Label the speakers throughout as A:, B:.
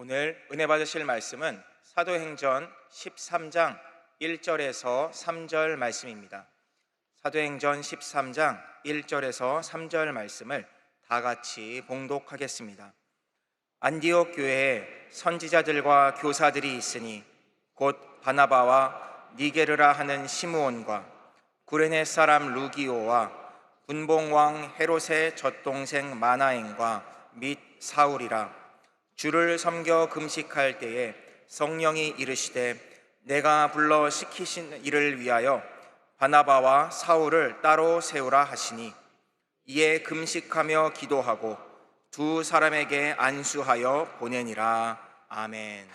A: 오늘 은혜 받으실 말씀은 사도행전 13장 1절에서 3절 말씀입니다. 사도행전 13장 1절에서 3절 말씀을 다 같이 봉독하겠습니다. 안디옥 교회에 선지자들과 교사들이 있으니 곧 바나바와 니게르라 하는 시므온과 구레네 사람 루기오와 분봉왕 헤롯의 젖동생 마나엔과 및 사울이라. 주를 섬겨 금식할 때에 성령이 이르시되 내가 불러 시키신 일을 위하여 바나바와 사울을 따로 세우라 하시니, 이에 금식하며 기도하고 두 사람에게 안수하여 보내니라. 아멘.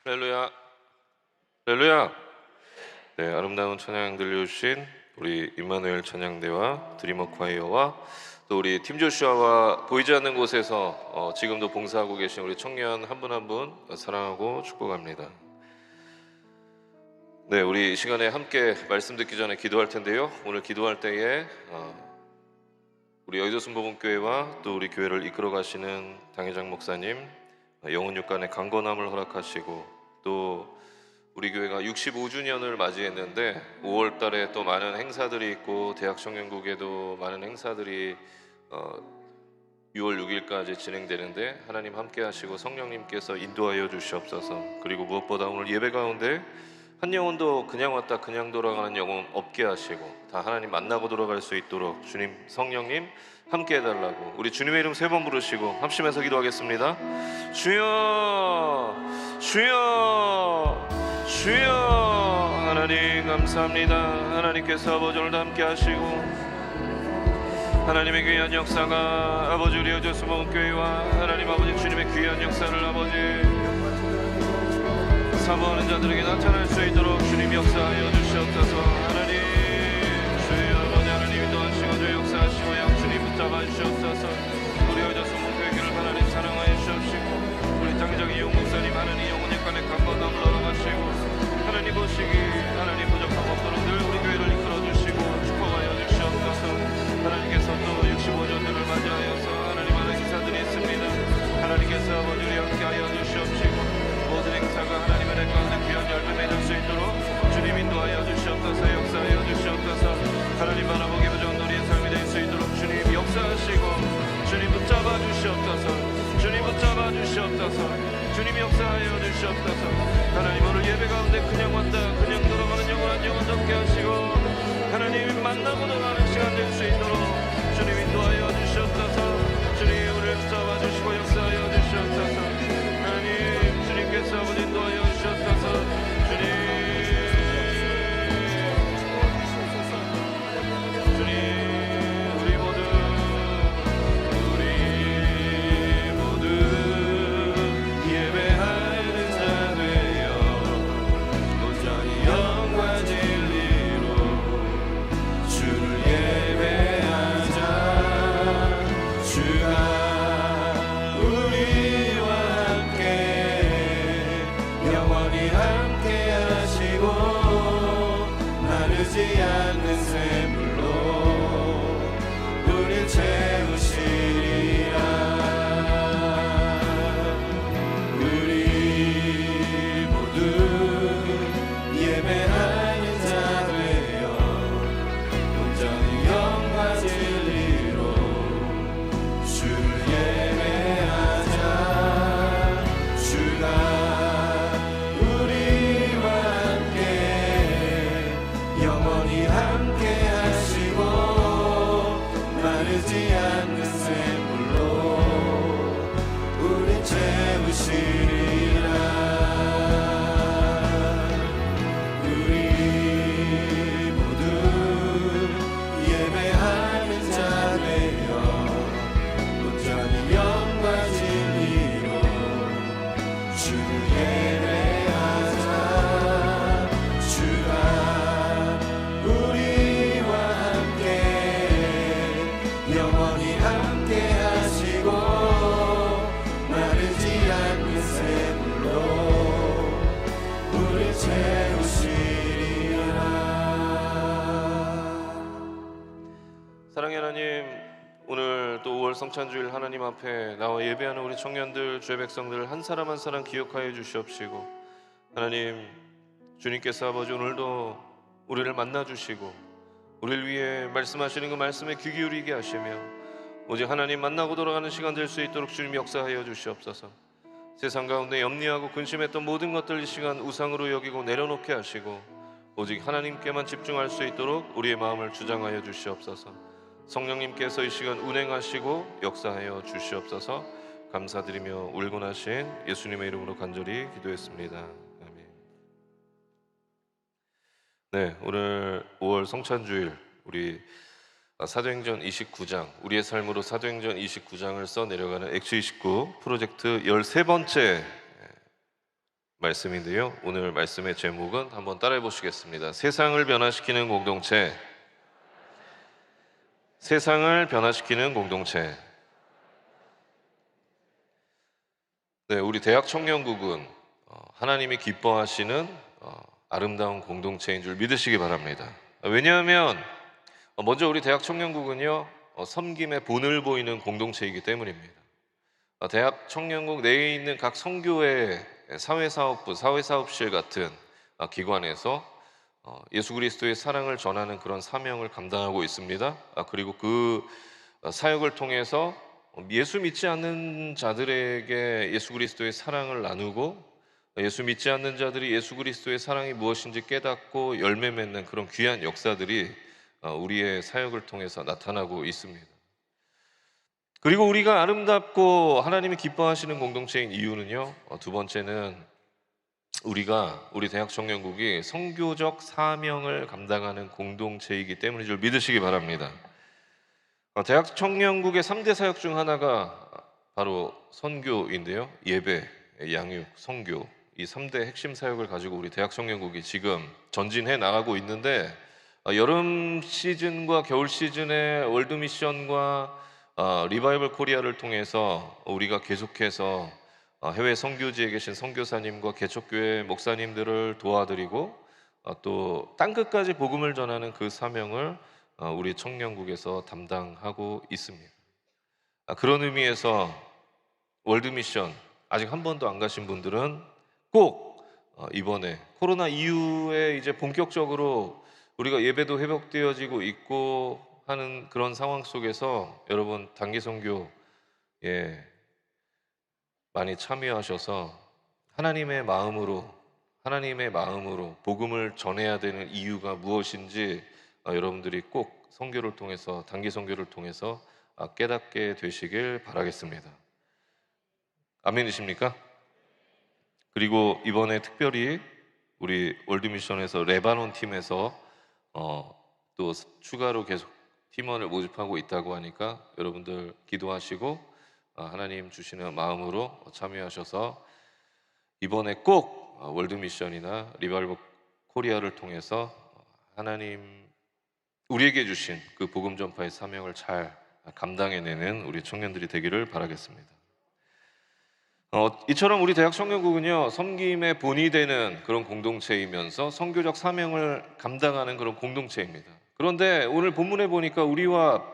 B: 할렐루야. 할렐루야. 네, 아름다운 찬양 들려주신 우리 임마누엘 찬양대와 드리머 콰이어와 또 우리 팀조슈아와 보이지 않는 곳에서 지금도 봉사하고 계신 우리 청년 한 분 한 분 사랑하고 축복합니다. 네, 우리 이 시간에 함께 말씀 듣기 전에 기도할 텐데요. 오늘 기도할 때에 우리 여의도 순복음교회와 또 우리 교회를 이끌어 가시는 당회장 목사님 영혼 육간의 강건함을 허락하시고, 또 우리 교회가 65주년을 맞이했는데 5월 달에 또 많은 행사들이 있고 대학 청년국에도 많은 행사들이 6월 6일까지 진행되는데 하나님 함께 하시고 성령님께서 인도하여 주시옵소서. 그리고 무엇보다 오늘 예배 가운데 한 영혼도 그냥 왔다 그냥 돌아가는 영혼 없게 하시고 다 하나님 만나고 돌아갈 수 있도록 주님 성령님 함께 해달라고 우리 주님의 이름 3번 부르시고 합심해서 기도하겠습니다. 주여 주여 주여. 하나님 감사합니다. 하나님께서 아버지 오늘도 함께 하시고 하나님의 귀한 역사가 아버지 우리 여의도 순복음교회와 하나님 아버지 주님의 귀한 역사를 아버지 사모하는 자들에게 나타날 수 있도록 주님 역사하여 주시옵소서. 하나님 주여 아버지 하나님 인도하시고 주 역사하시고 양주님 붙잡아 주시옵소서. 우리 여의도 순복음교회를 하나님 사랑하여 주시옵시고 우리 당회장 이용 목사님 하나님 영혼 약간의 강건함을 얻어가시고 하나님 보시기 하나님 부족함 없도록 늘 우리 교회를 이끌어 주시고 축복하여 주시옵소서. 하나님께서 또 65년들을 맞이하여서 하나님 많은 행사들이 있습니다. 하나님께서 아버지 우리 함께하여 주시옵시고 모든 행사가 하나님의 내 가운데 귀한 열매 맺을 수 있도록 주님 인도하여 주시옵소서. 역사하여 주시옵소서. 하나님 바라보기 부족한 우리의 삶이 될 수 있도록 주님 역사하시고 주님 붙잡아 주시옵소서. 주님 붙잡아 주시옵소서. 주님 역사하여 주시옵소서. 하나님 오늘 예배 가운데 그냥 왔다 그냥 돌아가는 영원한 영혼 잡게 하시고 하나님 만나고 돌아가는 시간 될 수 있도록 주님 인도하여 주시옵소서. 주님 우리를 붙잡아 주시고 역사하여 주시옵소서. 하나님 주님께서 아버지 인도하여 주시옵소서.
C: 영원히 함께 하시고 마르지 않는 새
B: 오늘 또 5월 성찬주일 하나님 앞에 나와 예배하는 우리 청년들, 주의 백성들 한 사람 한 사람 기억하여 주시옵시고, 하나님 주님께서 아버지 오늘도 우리를 만나 주시고 우리를 위해 말씀하시는 그 말씀에 귀 기울이게 하시며 오직 하나님 만나고 돌아가는 시간 될 수 있도록 주님 역사하여 주시옵소서. 세상 가운데 염려하고 근심했던 모든 것들 이 시간 우상으로 여기고 내려놓게 하시고 오직 하나님께만 집중할 수 있도록 우리의 마음을 주장하여 주시옵소서. 성령님께서 이 시간 운행하시고 역사하여 주시옵소서. 감사드리며 울고 나신 예수님의 이름으로 간절히 기도했습니다. 아멘. 네, 오늘 5월 성찬주일 우리 사도행전 29장, 우리의 삶으로 사도행전 29장을 써내려가는 액트 29 프로젝트 13번째 말씀인데요. 오늘 말씀의 제목은 한번 따라해 보시겠습니다. 세상을 변화시키는 공동체. 세상을 변화시키는 공동체. 네, 우리 대학 청년국은 하나님이 기뻐하시는 아름다운 공동체인 줄 믿으시기 바랍니다. 왜냐하면 먼저 우리 대학 청년국은요, 섬김의 본을 보이는 공동체이기 때문입니다. 대학 청년국 내에 있는 각 선교회 사회사업부, 사회사업실 같은 기관에서 예수 그리스도의 사랑을 전하는 그런 사명을 감당하고 있습니다. 그리고 그 사역을 통해서 예수 믿지 않는 자들에게 예수 그리스도의 사랑을 나누고 예수 믿지 않는 자들이 예수 그리스도의 사랑이 무엇인지 깨닫고 열매 맺는 그런 귀한 역사들이 우리의 사역을 통해서 나타나고 있습니다. 그리고 우리가 아름답고 하나님이 기뻐하시는 공동체인 이유는요, 두 번째는 우리 대학 청년국이 선교적 사명을 감당하는 공동체이기 때문인 줄 믿으시기 바랍니다. 대학 청년국의 3대 사역 중 하나가 바로 선교인데요. 예배, 양육, 선교, 이 3대 핵심 사역을 가지고 우리 대학 청년국이 지금 전진해 나가고 있는데, 여름 시즌과 겨울 시즌의 월드 미션과 리바이벌 코리아를 통해서 우리가 계속해서 해외 선교지에 계신 선교사님과 개척교회 목사님들을 도와드리고 또 땅끝까지 복음을 전하는 그 사명을 우리 청년국에서 담당하고 있습니다. 그런 의미에서 월드 미션 아직 한 번도 안 가신 분들은 꼭 이번에 코로나 이후에 이제 본격적으로 우리가 예배도 회복되어지고 있고 하는 그런 상황 속에서 여러분 단기 선교에 많이 참여하셔서 하나님의 마음으로 복음을 전해야 되는 이유가 무엇인지 여러분들이 꼭 선교를 통해서 단기 선교를 통해서 깨닫게 되시길 바라겠습니다. 아멘이십니까? 그리고 이번에 특별히 우리 월드미션에서 레바논 팀에서 또 추가로 계속 팀원을 모집하고 있다고 하니까 여러분들 기도하시고 하나님 주시는 마음으로 참여하셔서 이번에 꼭 월드미션이나 리바이벌 코리아를 통해서 하나님 우리에게 주신 그 복음 전파의 사명을 잘 감당해내는 우리 청년들이 되기를 바라겠습니다. 이처럼 우리 대학 청년국은요, 섬김의 본이 되는 그런 공동체이면서 선교적 사명을 감당하는 그런 공동체입니다. 그런데 오늘 본문에 보니까 우리와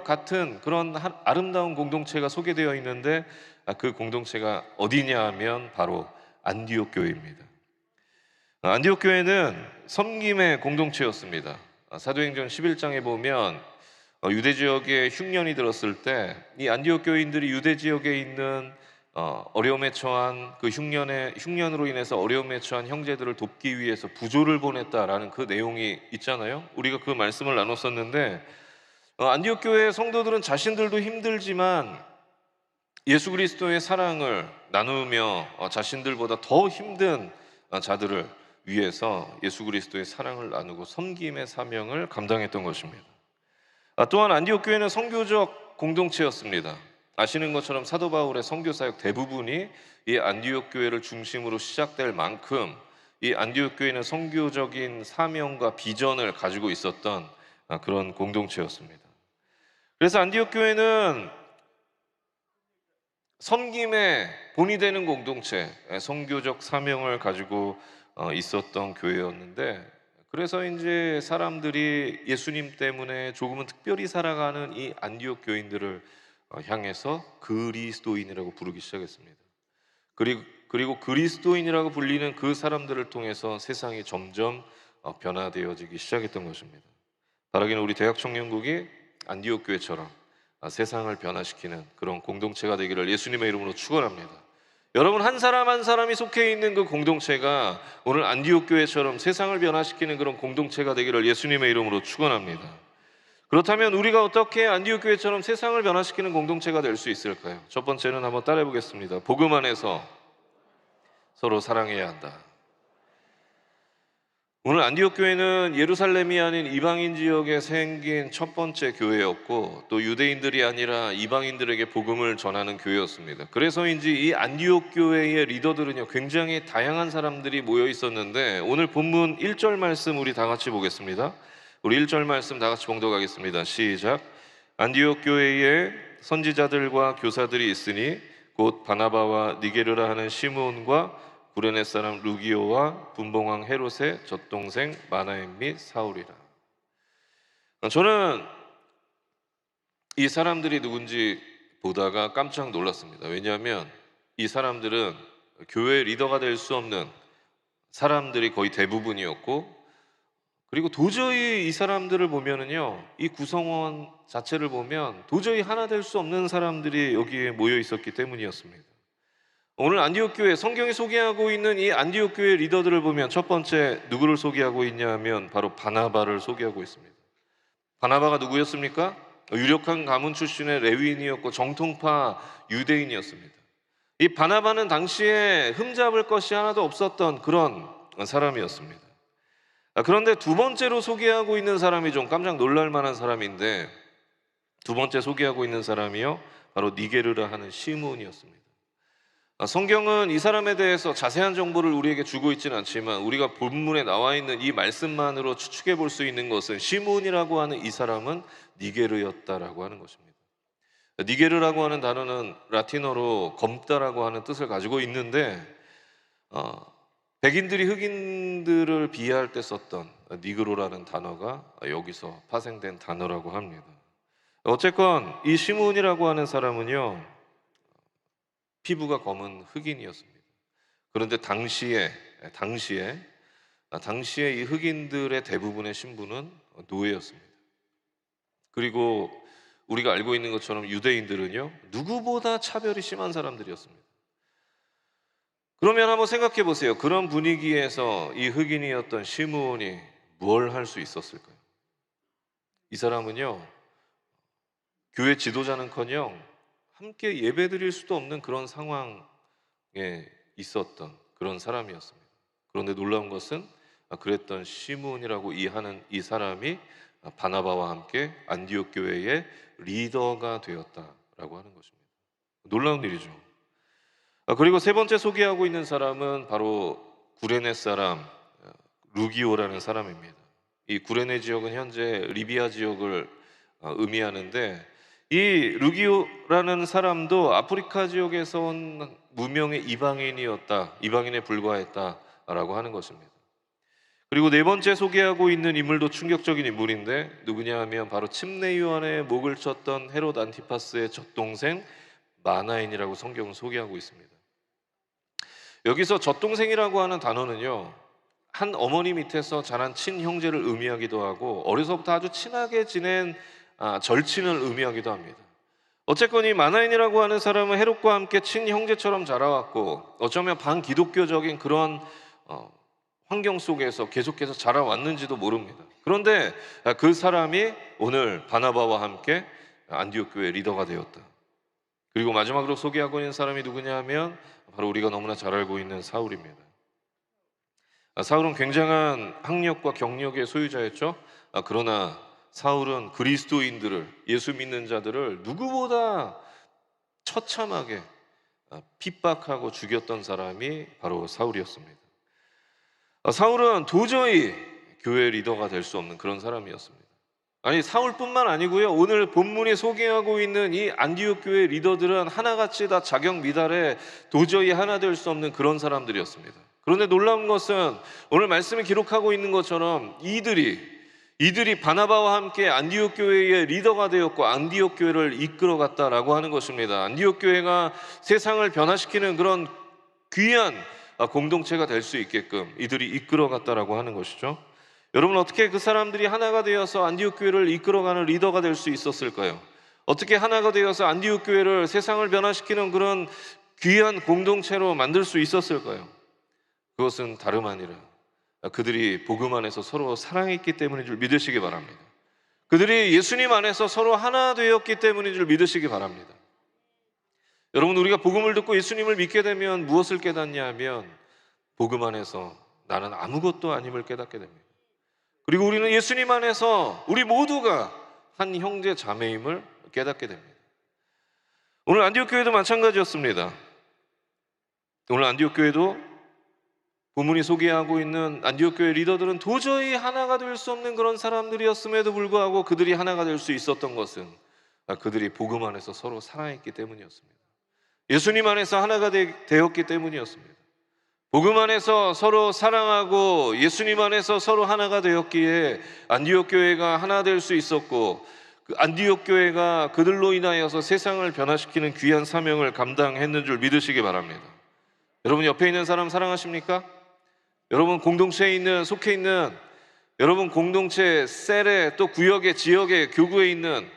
B: 같은 그런 아름다운 공동체가 소개되어 있는데 그 공동체가 어디냐 하면 바로 안디옥 교회입니다. 안디옥 교회는 섬김의 공동체였습니다. 사도행전 11장에 보면 유대 지역에 흉년이 들었을 때 이 안디옥 교인들이 유대 지역에 있는 어려움에 처한 그 흉년으로 인해서 어려움에 처한 형제들을 돕기 위해서 부조를 보냈다라는 그 내용이 있잖아요. 우리가 그 말씀을 나눴었는데 안디옥 교회 성도들은 자신들도 힘들지만 예수 그리스도의 사랑을 나누며 자신들보다 더 힘든 자들을 위해서 예수 그리스도의 사랑을 나누고 섬김의 사명을 감당했던 것입니다. 또한 안디옥 교회는 선교적 공동체였습니다. 아시는 것처럼 사도 바울의 선교 사역 대부분이 이 안디옥 교회를 중심으로 시작될 만큼 이 안디옥 교회는 선교적인 사명과 비전을 가지고 있었던 그런 공동체였습니다. 그래서 안디옥 교회는 섬김의 본이 되는 공동체, 선교적 사명을 가지고 있었던 교회였는데, 그래서 이제 사람들이 예수님 때문에 조금은 특별히 살아가는 이 안디옥 교인들을 향해서 그리스도인이라고 부르기 시작했습니다. 그리고 그리스도인이라고 불리는 그 사람들을 통해서 세상이 점점 변화되어지기 시작했던 것입니다. 바라기는 우리 대학 청년국이 안디옥 교회처럼 세상을 변화시키는 그런 공동체가 되기를 예수님의 이름으로 축원합니다. 여러분, 한 사람 한 사람이 속해 있는 그 공동체가 오늘 안디옥 교회처럼 세상을 변화시키는 그런 공동체가 되기를 예수님의 이름으로 축원합니다. 그렇다면 우리가 어떻게 안디옥 교회처럼 세상을 변화시키는 공동체가 될 수 있을까요? 첫 번째는 한번 따라해 보겠습니다. 복음 안에서 서로 사랑해야 한다. 오늘 안디옥 교회는 예루살렘이 아닌 이방인 지역에 생긴 첫 번째 교회였고, 또 유대인들이 아니라 이방인들에게 복음을 전하는 교회였습니다. 그래서인지 이 안디옥 교회의 리더들은요, 굉장히 다양한 사람들이 모여 있었는데, 오늘 본문 1절 말씀 우리 다 같이 보겠습니다. 우리 1절 말씀 다 같이 봉독하겠습니다. 시작. 안디옥 교회에 선지자들과 교사들이 있으니 곧 바나바와 니게르라 하는 시므온과 구레네 사람 루기오와 분봉왕 헤롯의 젖동생 마나엔 및 사울이라. 저는 이 사람들이 누군지 보다가 깜짝 놀랐습니다. 왜냐하면 이 사람들은 교회 리더가 될 수 없는 사람들이 거의 대부분이었고, 그리고 도저히 이 사람들을 보면은요, 이 구성원 자체를 보면 도저히 하나 될 수 없는 사람들이 여기에 모여 있었기 때문이었습니다. 오늘 안디옥 교회, 성경이 소개하고 있는 이 안디옥 교회 리더들을 보면 첫 번째 누구를 소개하고 있냐 하면 바로 바나바를 소개하고 있습니다. 바나바가 누구였습니까? 유력한 가문 출신의 레위인이었고 정통파 유대인이었습니다. 이 바나바는 당시에 흠잡을 것이 하나도 없었던 그런 사람이었습니다. 그런데 두 번째로 소개하고 있는 사람이 좀 깜짝 놀랄 만한 사람인데, 두 번째 소개하고 있는 사람이요, 바로 니게르라 하는 시므온이었습니다. 성경은 이 사람에 대해서 자세한 정보를 우리에게 주고 있지는 않지만, 우리가 본문에 나와 있는 이 말씀만으로 추측해 볼 수 있는 것은 시므온이라고 하는 이 사람은 니게르였다라고 하는 것입니다. 니게르라고 하는 단어는 라틴어로 검다라고 하는 뜻을 가지고 있는데, 백인들이 흑인들을 비하할 때 썼던 니그로라는 단어가 여기서 파생된 단어라고 합니다. 어쨌건 이 시므온이라고 하는 사람은요, 피부가 검은 흑인이었습니다. 그런데 당시에 이 흑인들의 대부분의 신분은 노예였습니다. 그리고 우리가 알고 있는 것처럼 유대인들은요, 누구보다 차별이 심한 사람들이었습니다. 그러면 한번 생각해 보세요. 그런 분위기에서 이 흑인이었던 시므온이 뭘 할 수 있었을까요? 이 사람은요, 교회 지도자는커녕 함께 예배드릴 수도 없는 그런 상황에 있었던 그런 사람이었습니다. 그런데 놀라운 것은 그랬던 시므온이라고 하는 이 사람이 바나바와 함께 안디옥 교회의 리더가 되었다라고 하는 것입니다. 놀라운 일이죠. 그리고 세 번째 소개하고 있는 사람은 바로 구레네 사람 루기오라는 사람입니다. 이 구레네 지역은 현재 리비아 지역을 의미하는데, 이 루기오라는 사람도 아프리카 지역에서 온 무명의 이방인에 불과했다라고 하는 것입니다. 그리고 네 번째 소개하고 있는 인물도 충격적인 인물인데, 누구냐 하면 바로 침례 요한의 목을 쳤던 헤롯 안티파스의 젖동생 마나엔이라고 성경은 소개하고 있습니다. 여기서 젖동생이라고 하는 단어는요, 한 어머니 밑에서 자란 친형제를 의미하기도 하고, 어려서부터 아주 친하게 지낸 절친을 의미하기도 합니다. 어쨌건 이 마나엔이라고 하는 사람은 헤롯과 함께 친형제처럼 자라왔고, 어쩌면 반기독교적인 그런 환경 속에서 계속해서 자라왔는지도 모릅니다. 그런데 그 사람이 오늘 바나바와 함께 안디옥 교회 리더가 되었다. 그리고 마지막으로 소개하고 있는 사람이 누구냐 하면 바로 우리가 너무나 잘 알고 있는 사울입니다. 사울은 굉장한 학력과 경력의 소유자였죠. 그러나 사울은 그리스도인들을, 예수 믿는 자들을 누구보다 처참하게 핍박하고 죽였던 사람이 바로 사울이었습니다. 사울은 도저히 교회 리더가 될 수 없는 그런 사람이었습니다. 아니, 사울뿐만 아니고요, 오늘 본문이 소개하고 있는 이 안디옥 교회 리더들은 하나같이 다 자격 미달에 도저히 하나 될 수 없는 그런 사람들이었습니다. 그런데 놀라운 것은 오늘 말씀에 기록하고 있는 것처럼 이들이 바나바와 함께 안디옥 교회의 리더가 되었고 안디옥 교회를 이끌어갔다라고 하는 것입니다. 안디옥 교회가 세상을 변화시키는 그런 귀한 공동체가 될 수 있게끔 이들이 이끌어갔다라고 하는 것이죠. 여러분, 어떻게 그 사람들이 하나가 되어서 안디옥 교회를 이끌어가는 리더가 될 수 있었을까요? 어떻게 하나가 되어서 안디옥 교회를 세상을 변화시키는 그런 귀한 공동체로 만들 수 있었을까요? 그것은 다름 아니라 그들이 복음 안에서 서로 사랑했기 때문인 줄 믿으시기 바랍니다. 그들이 예수님 안에서 서로 하나 되었기 때문인 줄 믿으시기 바랍니다. 여러분, 우리가 복음을 듣고 예수님을 믿게 되면 무엇을 깨닫냐 하면 복음 안에서 나는 아무것도 아님을 깨닫게 됩니다. 그리고 우리는 예수님 안에서 우리 모두가 한 형제 자매임을 깨닫게 됩니다. 오늘 안디옥 교회도 마찬가지였습니다. 오늘 안디옥 교회도 본문이 소개하고 있는 안디옥 교회 리더들은 도저히 하나가 될 수 없는 그런 사람들이었음에도 불구하고 그들이 하나가 될 수 있었던 것은 그들이 복음 안에서 서로 사랑했기 때문이었습니다. 예수님 안에서 하나가 되었기 때문이었습니다. 복음 안에서 서로 사랑하고 예수님 안에서 서로 하나가 되었기에 안디옥 교회가 하나 될 수 있었고, 그 안디옥 교회가 그들로 인하여서 세상을 변화시키는 귀한 사명을 감당했는 줄 믿으시기 바랍니다. 여러분, 옆에 있는 사람 사랑하십니까? 여러분 공동체에 속해 있는 여러분 공동체 셀에, 또 구역에, 지역에, 교구에 있는,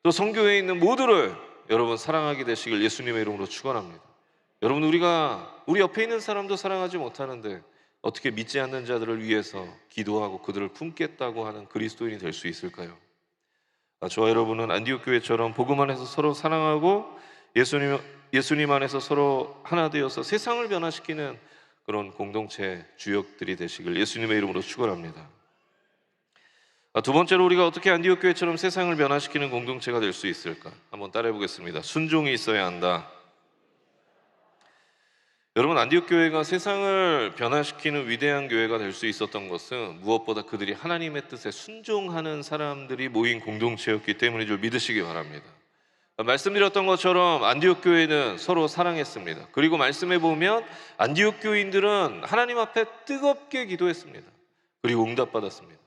B: 또 선교회에 있는 모두를 여러분 사랑하게 되시길 예수님의 이름으로 축원합니다. 여러분, 우리 옆에 있는 사람도 사랑하지 못하는데 어떻게 믿지 않는 자들을 위해서 기도하고 그들을 품겠다고 하는 그리스도인이 될 수 있을까요? 저와 여러분은 안디옥 교회처럼 복음 안에서 서로 사랑하고 예수님 안에서 서로 하나 되어서 세상을 변화시키는 그런 공동체 주역들이 되시길 예수님의 이름으로 축원합니다. 두 번째로, 우리가 어떻게 안디옥 교회처럼 세상을 변화시키는 공동체가 될 수 있을까? 한번 따라해 보겠습니다. 순종이 있어야 한다. 여러분, 안디옥 교회가 세상을 변화시키는 위대한 교회가 될 수 있었던 것은 무엇보다 그들이 하나님의 뜻에 순종하는 사람들이 모인 공동체였기 때문인 줄 믿으시기 바랍니다. 말씀드렸던 것처럼 안디옥 교회는 서로 사랑했습니다. 그리고 말씀해 보면 안디옥 교인들은 하나님 앞에 뜨겁게 기도했습니다. 그리고 응답받았습니다.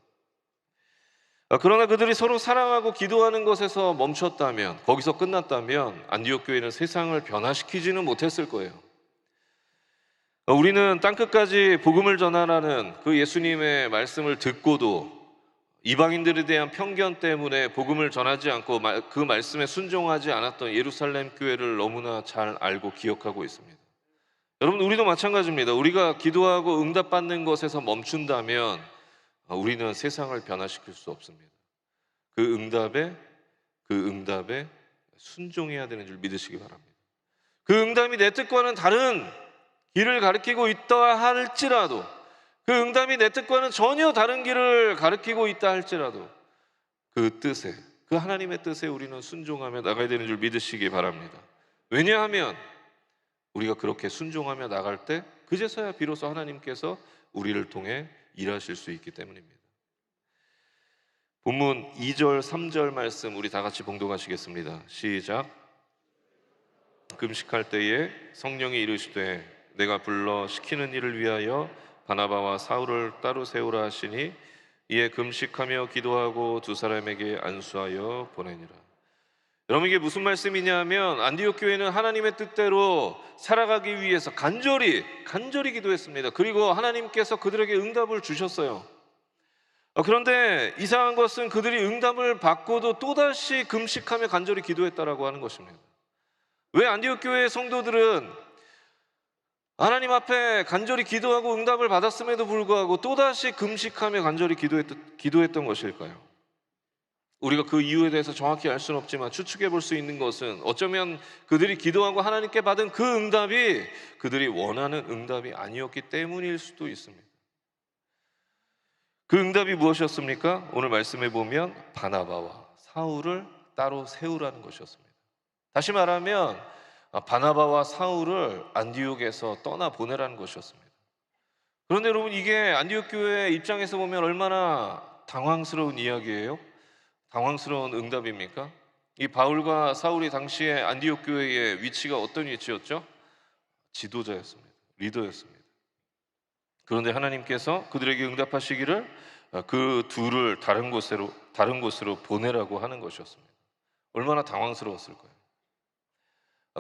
B: 그러나 그들이 서로 사랑하고 기도하는 것에서 멈췄다면, 거기서 끝났다면 안디옥 교회는 세상을 변화시키지는 못했을 거예요. 우리는 땅끝까지 복음을 전하라는 그 예수님의 말씀을 듣고도 이방인들에 대한 편견 때문에 복음을 전하지 않고 그 말씀에 순종하지 않았던 예루살렘 교회를 너무나 잘 알고 기억하고 있습니다. 여러분, 우리도 마찬가지입니다. 우리가 기도하고 응답받는 것에서 멈춘다면 우리는 세상을 변화시킬 수 없습니다. 그 응답에 순종해야 되는 줄 믿으시기 바랍니다. 그 응답이 내 뜻과는 다른 길을 가리키고 있다 할지라도, 그 응답이 내 뜻과는 전혀 다른 길을 가리키고 있다 할지라도 그 뜻에, 그 하나님의 뜻에 우리는 순종하며 나가야 되는 줄 믿으시기 바랍니다. 왜냐하면 우리가 그렇게 순종하며 나갈 때 그제서야 비로소 하나님께서 우리를 통해 일하실 수 있기 때문입니다. 본문 2절 3절 말씀 우리 다 같이 봉독하시겠습니다. 시작. 금식할 때에 성령이 이르시되 내가 불러 시키는 일을 위하여 바나바와 사울을 따로 세우라 하시니 이에 금식하며 기도하고 두 사람에게 안수하여 보내니라. 여러분, 이게 무슨 말씀이냐 하면 안디옥 교회는 하나님의 뜻대로 살아가기 위해서 간절히 기도했습니다. 그리고 하나님께서 그들에게 응답을 주셨어요. 그런데 이상한 것은 그들이 응답을 받고도 또다시 금식하며 간절히 기도했다라고 하는 것입니다. 왜 안디옥 교회의 성도들은 하나님 앞에 간절히 기도하고 응답을 받았음에도 불구하고 또다시 금식하며 간절히 기도했던 것일까요? 우리가 그 이유에 대해서 정확히 알 수는 없지만 추측해 볼 수 있는 것은 어쩌면 그들이 기도하고 하나님께 받은 그 응답이 그들이 원하는 응답이 아니었기 때문일 수도 있습니다. 그 응답이 무엇이었습니까? 오늘 말씀해 보면 바나바와 사울을 따로 세우라는 것이었습니다. 다시 말하면 바나바와 사울을 안디옥에서 떠나보내라는 것이었습니다. 그런데 여러분, 이게 안디옥 교회 입장에서 보면 얼마나 당황스러운 이야기예요? 당황스러운 응답입니까? 이 바울과 사울이 당시에 안디옥 교회의 위치가 어떤 위치였죠? 지도자였습니다. 리더였습니다. 그런데 하나님께서 그들에게 응답하시기를 그 둘을 다른 곳으로 보내라고 하는 것이었습니다. 얼마나 당황스러웠을 거예요.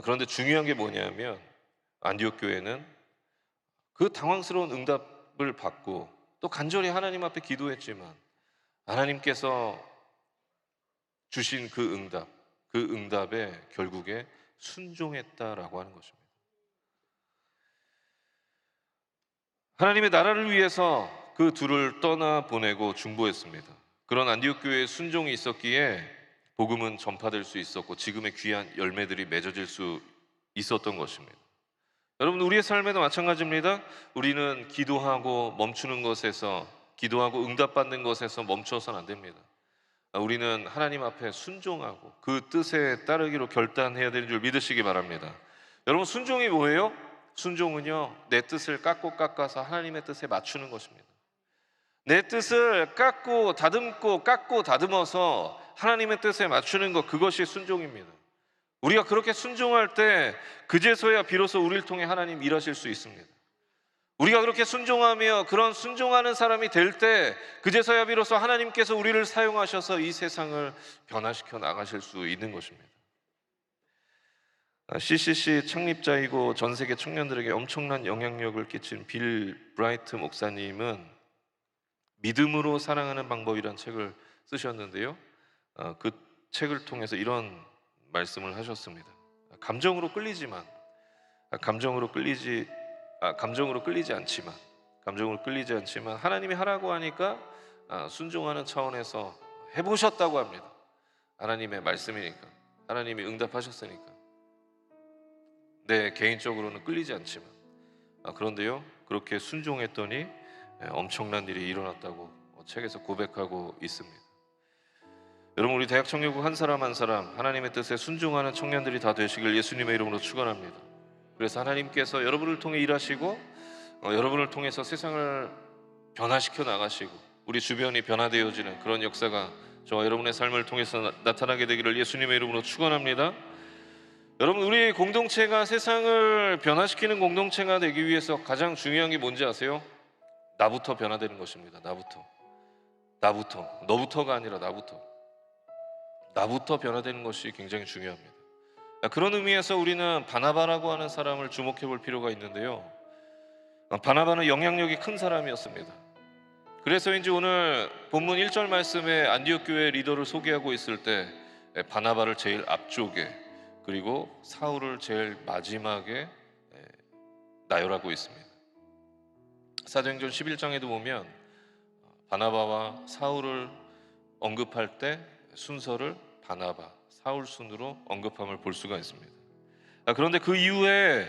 B: 그런데 중요한 게 뭐냐면 안디옥 교회는 그 당황스러운 응답을 받고 또 간절히 하나님 앞에 기도했지만 하나님께서 주신 그 응답에 결국에 순종했다라고 하는 것입니다. 하나님의 나라를 위해서 그 둘을 떠나 보내고 중보했습니다. 그런 안디옥 교회에 순종이 있었기에 복음은 전파될 수 있었고 지금의 귀한 열매들이 맺어질 수 있었던 것입니다. 여러분, 우리의 삶에도 마찬가지입니다. 우리는 기도하고 응답받는 것에서 멈춰서는 안 됩니다. 우리는 하나님 앞에 순종하고 그 뜻에 따르기로 결단해야 되는 줄 믿으시기 바랍니다. 여러분, 순종이 뭐예요? 순종은요, 내 뜻을 깎아서 하나님의 뜻에 맞추는 것입니다. 내 뜻을 깎고 다듬어서 하나님의 뜻에 맞추는 것, 그것이 순종입니다. 우리가 그렇게 순종할 때 그제서야 비로소 우리를 통해 하나님 일하실 수 있습니다. 우리가 그렇게 순종하며 그런 순종하는 사람이 될 때 그제서야 비로소 하나님께서 우리를 사용하셔서 이 세상을 변화시켜 나가실 수 있는 것입니다. CCC 창립자이고 전 세계 청년들에게 엄청난 영향력을 끼친 빌 브라이트 목사님은 믿음으로 사랑하는 방법이라는 책을 쓰셨는데요. 그 책을 통해서 이런 말씀을 하셨습니다. 감정으로 끌리지 않지만 하나님이 하라고 하니까 순종하는 차원에서 해보셨다고 합니다. 하나님의 말씀이니까, 하나님이 응답하셨으니까. 네, 개인적으로는 끌리지 않지만 그런데요, 그렇게 순종했더니 엄청난 일이 일어났다고 책에서 고백하고 있습니다. 여러분, 우리 대학 청년국 한 사람 한 사람 하나님의 뜻에 순종하는 청년들이 다 되시길 예수님의 이름으로 축원합니다. 그래서 하나님께서 여러분을 통해 일하시고 여러분을 통해서 세상을 변화시켜 나가시고 우리 주변이 변화되어지는 그런 역사가 저와 여러분의 삶을 통해서 나타나게 되기를 예수님의 이름으로 축원합니다. 여러분, 우리 공동체가 세상을 변화시키는 공동체가 되기 위해서 가장 중요한 게 뭔지 아세요? 나부터 변화되는 것입니다. 나부터. 너부터가 아니라 나부터 변화되는 것이 굉장히 중요합니다. 그런 의미에서 우리는 바나바라고 하는 사람을 주목해 볼 필요가 있는데요. 바나바는 영향력이 큰 사람이었습니다. 그래서인지 오늘 본문 1절 말씀에 안디옥 교회 리더를 소개하고 있을 때 바나바를 제일 앞쪽에, 그리고 사울을 제일 마지막에 나열하고 있습니다. 사도행전 11장에도 보면 바나바와 사울을 언급할 때 순서를 바나바, 사울 순으로 언급함을 볼 수가 있습니다. 그런데 그 이후에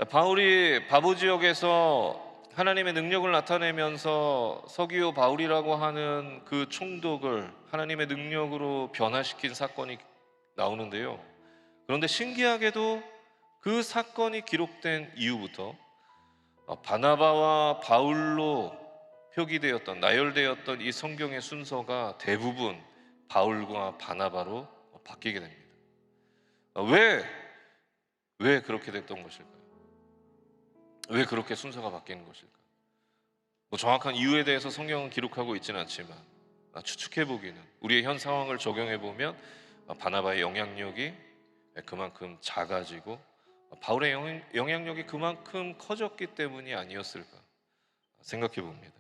B: 바울이 바보 지역에서 하나님의 능력을 나타내면서 서기오 바울이라고 하는 그 총독을 하나님의 능력으로 변화시킨 사건이 나오는데요. 그런데 신기하게도 그 사건이 기록된 이후부터 바나바와 바울로 표기되었던, 나열되었던 이 성경의 순서가 대부분 바울과 바나바로 바뀌게 됩니다. 왜 그렇게 됐던 것일까요? 왜 그렇게 순서가 바뀌는 것일까요? 정확한 이유에 대해서 성경은 기록하고 있지는 않지만 추측해보기는, 우리의 현 상황을 적용해보면 바나바의 영향력이 그만큼 작아지고 바울의 영향력이 그만큼 커졌기 때문이 아니었을까 생각해 봅니다.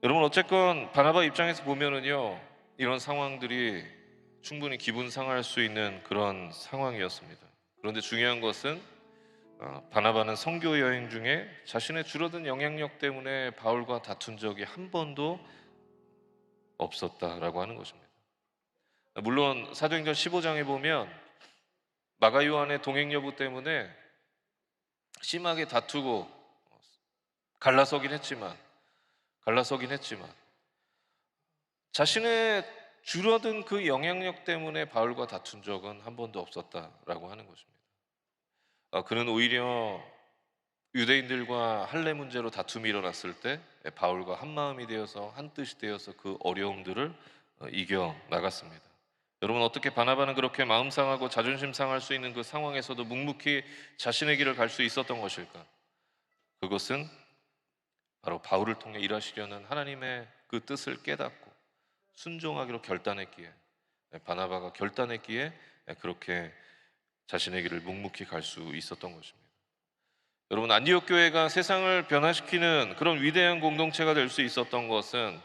B: 여러분, 어쨌건 바나바 입장에서 보면은요, 이런 상황들이 충분히 기분 상할 수 있는 그런 상황이었습니다. 그런데 중요한 것은 바나바는 선교 여행 중에 자신의 줄어든 영향력 때문에 바울과 다툰 적이 한 번도 없었다라고 하는 것입니다. 물론 사도행전 15장에 보면 마가 요한의 동행 여부 때문에 심하게 다투고 갈라서긴 했지만 자신의 줄어든 그 영향력 때문에 바울과 다툰 적은 한 번도 없었다라고 하는 것입니다. 그는 오히려 유대인들과 할례 문제로 다툼이 일어났을 때 바울과 한 마음이 되어서 한 뜻이 되어서 그 어려움들을 이겨 나갔습니다. 여러분, 어떻게 바나바는 그렇게 마음 상하고 자존심 상할 수 있는 그 상황에서도 묵묵히 자신의 길을 갈 수 있었던 것일까? 그것은 바로 바울을 통해 일하시려는 하나님의 그 뜻을 깨닫고 순종하기로 결단했기에, 바나바가 결단했기에 그렇게 자신의 길을 묵묵히 갈 수 있었던 것입니다. 여러분, 안디옥 교회가 세상을 변화시키는 그런 위대한 공동체가 될 수 있었던 것은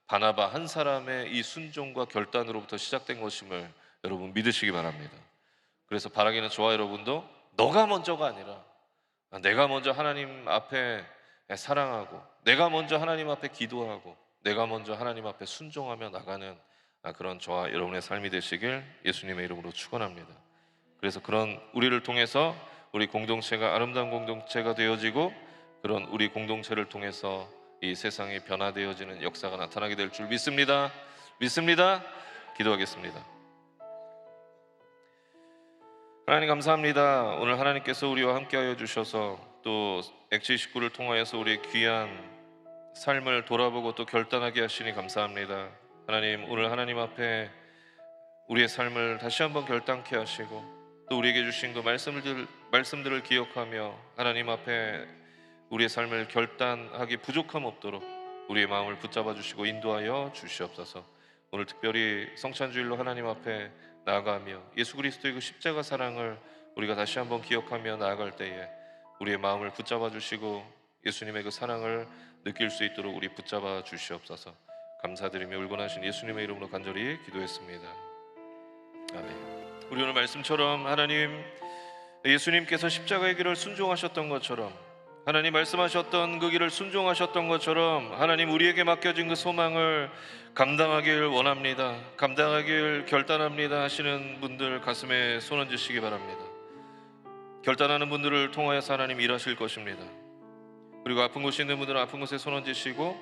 B: 바나바 한 사람의 이 순종과 결단으로부터 시작된 것임을 여러분 믿으시기 바랍니다. 그래서 바라기는 저와 여러분도 너가 먼저가 아니라 내가 먼저 하나님 앞에 사랑하고, 내가 먼저 하나님 앞에 기도하고, 내가 먼저 하나님 앞에 순종하며 나가는 그런 저와 여러분의 삶이 되시길 예수님의 이름으로 축원합니다. 그래서 그런 우리를 통해서 우리 공동체가 아름다운 공동체가 되어지고, 그런 우리 공동체를 통해서 이 세상이 변화되어지는 역사가 나타나게 될 줄 믿습니다. 믿습니다. 기도하겠습니다. 하나님 감사합니다. 오늘 하나님께서 우리와 함께하여 주셔서 또 액치29를 통하여서 우리의 귀한 삶을 돌아보고 또 결단하게 하시니 감사합니다. 하나님, 오늘 하나님 앞에 우리의 삶을 다시 한번 결단케 하시고, 또 우리에게 주신 그 말씀들을 기억하며 하나님 앞에 우리의 삶을 결단하기 부족함 없도록 우리의 마음을 붙잡아 주시고 인도하여 주시옵소서. 오늘 특별히 성찬주일로 하나님 앞에 나아가며 예수 그리스도의 그 십자가 사랑을 우리가 다시 한번 기억하며 나아갈 때에 우리의 마음을 붙잡아 주시고 예수님의 그 사랑을 느낄 수 있도록 우리 붙잡아 주시옵소서. 감사드리며 울곤하신 예수님의 이름으로 간절히 기도했습니다. 아멘. 우리 오늘 말씀처럼 하나님, 예수님께서 십자가의 길을 순종하셨던 것처럼, 하나님 말씀하셨던 그 길을 순종하셨던 것처럼 하나님 우리에게 맡겨진 그 소망을 감당하길 원합니다, 감당하길 결단합니다 하시는 분들 가슴에 손 얹으시기 바랍니다. 결단하는 분들을 통하여서 하나님 일하실 것입니다. 그리고 아픈 곳이 있는 분들은 아픈 곳에 손 얹으시고,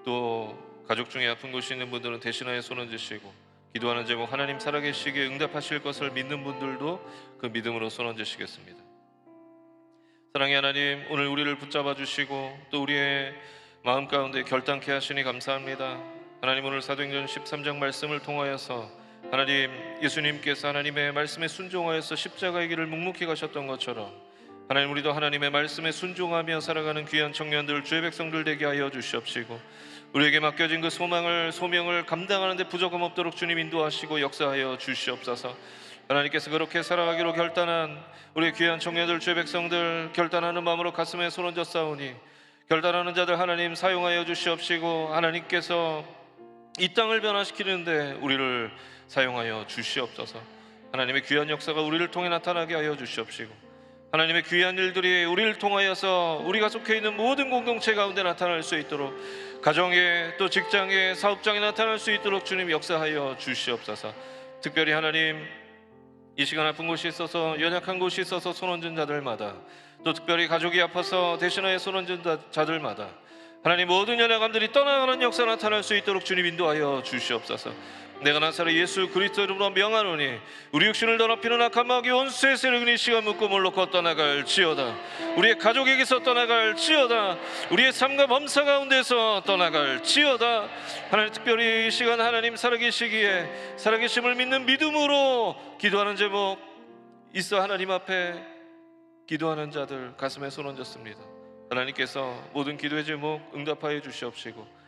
B: 또 가족 중에 아픈 곳이 있는 분들은 대신하여 손 얹으시고, 기도하는 제목 하나님 살아계시기에 응답하실 것을 믿는 분들도 그 믿음으로 손 얹으시겠습니다. 사랑의 하나님, 오늘 우리를 붙잡아 주시고 또 우리의 마음 가운데 결단케 하시니 감사합니다. 하나님, 오늘 사도행전 13장 말씀을 통하여서 하나님, 예수님께서 하나님의 말씀에 순종하여서 십자가의 길을 묵묵히 가셨던 것처럼 하나님, 우리도 하나님의 말씀에 순종하며 살아가는 귀한 청년들, 주의 백성들 되게 하여 주시옵시고, 우리에게 맡겨진 그 소명을 감당하는 데 부족함 없도록 주님 인도하시고 역사하여 주시옵소서. 하나님께서 그렇게 살아가기로 결단한 우리 귀한 청년들, 주의 백성들, 결단하는 마음으로 가슴에 손 얹어 싸우니 결단하는 자들 하나님 사용하여 주시옵시고, 하나님께서 이 땅을 변화시키는데 우리를 사용하여 주시옵소서. 하나님의 귀한 역사가 우리를 통해 나타나게 하여 주시옵시고, 하나님의 귀한 일들이 우리를 통하여서 우리가 속해 있는 모든 공동체 가운데 나타날 수 있도록, 가정에 또 직장에 사업장에 나타날 수 있도록 주님 역사하여 주시옵소서. 특별히 하나님, 이 시간 아픈 곳이 있어서, 연약한 곳이 있어서 손 얹은 자들마다, 또 특별히 가족이 아파서 대신하여 손 얹은 자들마다 하나님 모든 연약함들이 떠나가는 역사 나타날 수 있도록 주님 인도하여 주시옵소서. 내가 나사렛 예수 그리스도 이름으로 명하노니 우리 육신을 더럽히는 악한 마귀 원수의 세력은 이 시간 묶고 몰놓고 떠나갈 지어다. 우리의 가족에게서 떠나갈 지어다. 우리의 삶과 범사 가운데서 떠나갈 지어다. 하나님, 특별히 이 시간 하나님 살아계시기에 살아계심을 믿는 믿음으로 기도하는 제목 있어 하나님 앞에 기도하는 자들 가슴에 손 얹었습니다. 하나님께서 모든 기도의 제목 응답하여 주시옵시고,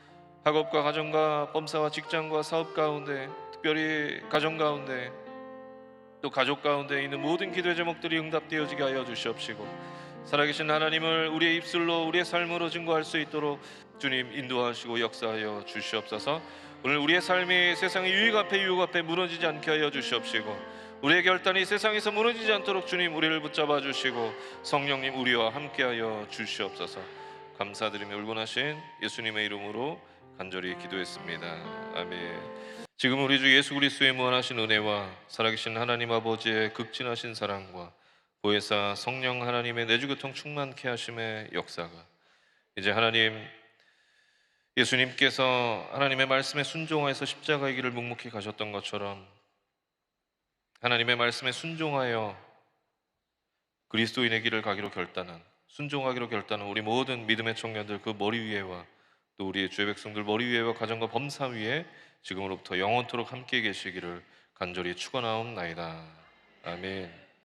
B: 학업과 가정과 범사와 직장과 사업 가운데, 특별히 가정 가운데 또 가족 가운데 있는 모든 기도의 제목들이 응답되어지게 하여 주시옵시고, 살아계신 하나님을 우리의 입술로 우리의 삶으로 증거할 수 있도록 주님 인도하시고 역사하여 주시옵소서. 오늘 우리의 삶이 세상의 유익 앞에 무너지지 않게 하여 주시옵시고, 우리의 결단이 세상에서 무너지지 않도록 주님 우리를 붙잡아 주시고 성령님 우리와 함께하여 주시옵소서. 감사드리며 울곤하신 예수님의 이름으로 간절히 기도했습니다. 아멘. 지금 우리 주 예수 그리스도의 무한하신 은혜와 살아계신 하나님 아버지의 극진하신 사랑과 보혜사 성령 하나님의 내주교통 충만케 하심의 역사가 이제 하나님, 예수님께서 하나님의 말씀에 순종하여서 십자가의 길을 묵묵히 가셨던 것처럼 하나님의 말씀에 순종하여 그리스도인의 길을 가기로 결단한, 순종하기로 결단한 우리 모든 믿음의 청년들 그 머리 위에와 또 우리의 주의 백성들 머리 위에와 가정과 범사 위에 지금으로부터 영원토록 함께 계시기를 간절히 축원하옵나이다. 아멘.